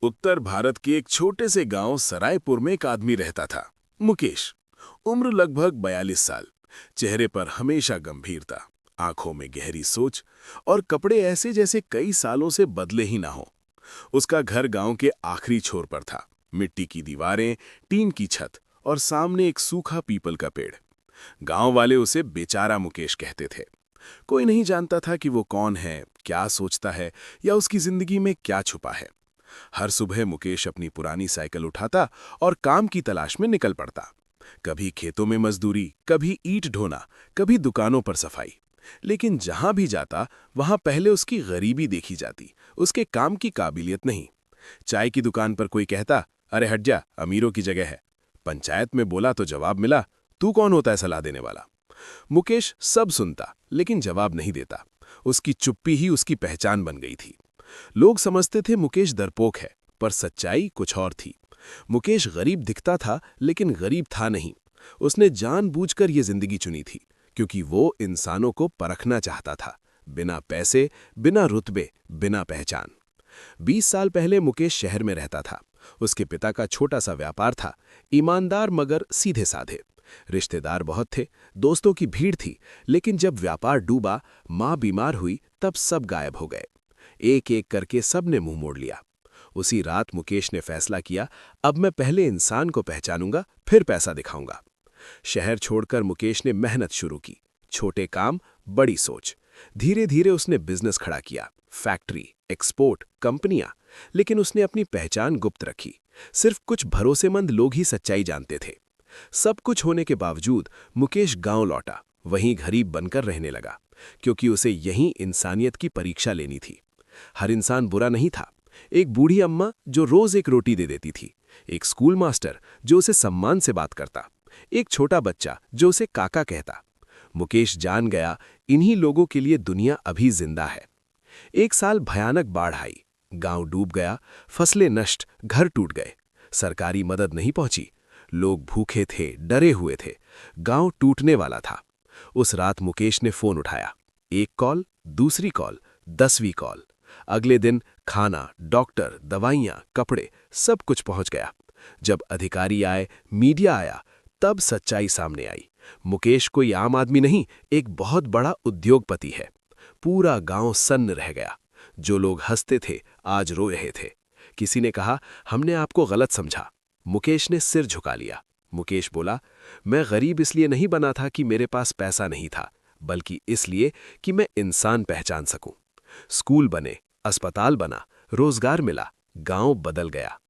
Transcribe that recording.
उत्तर भारत के एक छोटे से गांव सरायपुर में एक आदमी रहता था, मुकेश। उम्र लगभग 42 साल। चेहरे पर हमेशा गंभीरता, आंखों में गहरी सोच और कपड़े ऐसे जैसे कई सालों से बदले ही ना हो। उसका घर गांव के आखिरी छोर पर था। मिट्टी की दीवारें, टीन की छत और सामने एक सूखा पीपल का पेड़। गांव वाले उसे बेचारा मुकेश कहते थे। कोई नहीं जानता था कि वो कौन है, क्या सोचता है या उसकी जिंदगी में क्या छुपा है। हर सुबह मुकेश अपनी पुरानी साइकिल उठाता और काम की तलाश में निकल पड़ता। कभी खेतों में मजदूरी, कभी ईंट ढोना, कभी दुकानों पर सफाई। लेकिन जहां भी जाता वहां पहले उसकी गरीबी देखी जाती, उसके काम की काबिलियत नहीं। चाय की दुकान पर कोई कहता, अरे हट जा, अमीरों की जगह है। पंचायत में बोला तो जवाब मिला, तू कौन होता है सलाह देने वाला। मुकेश सब सुनता लेकिन जवाब नहीं देता। उसकी चुप्पी ही उसकी पहचान बन गई थी। लोग समझते थे मुकेश डरपोक है, पर सच्चाई कुछ और थी। मुकेश गरीब दिखता था लेकिन गरीब था नहीं। उसने जानबूझकर ये जिंदगी चुनी थी क्योंकि वो इंसानों को परखना चाहता था, बिना पैसे, बिना रुतबे, बिना पहचान। 20 साल पहले मुकेश शहर में रहता था। उसके पिता का छोटा सा व्यापार था, ईमानदार मगर सीधे साधे। रिश्तेदार बहुत थे, दोस्तों की भीड़ थी, लेकिन जब व्यापार डूबा, मां बीमार हुई, तब सब गायब हो गए। एक एक करके सबने मुंह मोड़ लिया। उसी रात मुकेश ने फैसला किया, अब मैं पहले इंसान को पहचानूंगा, फिर पैसा दिखाऊंगा। शहर छोड़कर मुकेश ने मेहनत शुरू की। छोटे काम, बड़ी सोच। धीरे धीरे उसने बिजनेस खड़ा किया, फैक्ट्री, एक्सपोर्ट, कंपनियां। लेकिन उसने अपनी पहचान गुप्त रखी। सिर्फ कुछ भरोसेमंद लोग ही सच्चाई जानते थे। सब कुछ होने के बावजूद मुकेश गांव लौटा, वहीं गरीब बनकर रहने लगा, क्योंकि उसे यहीं इंसानियत की परीक्षा लेनी थी। हर इंसान बुरा नहीं था। एक बूढ़ी अम्मा जो रोज एक रोटी दे देती थी, एक स्कूल मास्टर जो उसे सम्मान से बात करता, एक छोटा बच्चा जो उसे काका कहता। मुकेश जान गया, इन्हीं लोगों के लिए दुनिया अभी जिंदा है। एक साल भयानक बाढ़ आई, गांव डूब गया, फसलें नष्ट, घर टूट गए। सरकारी मदद नहीं पहुंची। लोग भूखे थे, डरे हुए थे। गांव टूटने वाला था। उस रात मुकेश ने फोन उठाया। एक कॉल, दूसरी कॉल, 10वीं कॉल। अगले दिन खाना, डॉक्टर, दवाइयां, कपड़े, सब कुछ पहुंच गया। जब अधिकारी आए, मीडिया आया, तब सच्चाई सामने आई। मुकेश कोई आम आदमी नहीं, एक बहुत बड़ा उद्योगपति है। पूरा गांव सन्न रह गया। जो लोग हंसते थे, आज रो रहे थे। किसी ने कहा, हमने आपको गलत समझा। मुकेश ने सिर झुका लिया। मुकेश बोला, मैं गरीब इसलिए नहीं बना था कि मेरे पास पैसा नहीं था, बल्कि इसलिए कि मैं इंसान पहचान सकूं। स्कूल बने, अस्पताल बना, रोजगार मिला, गांव बदल गया।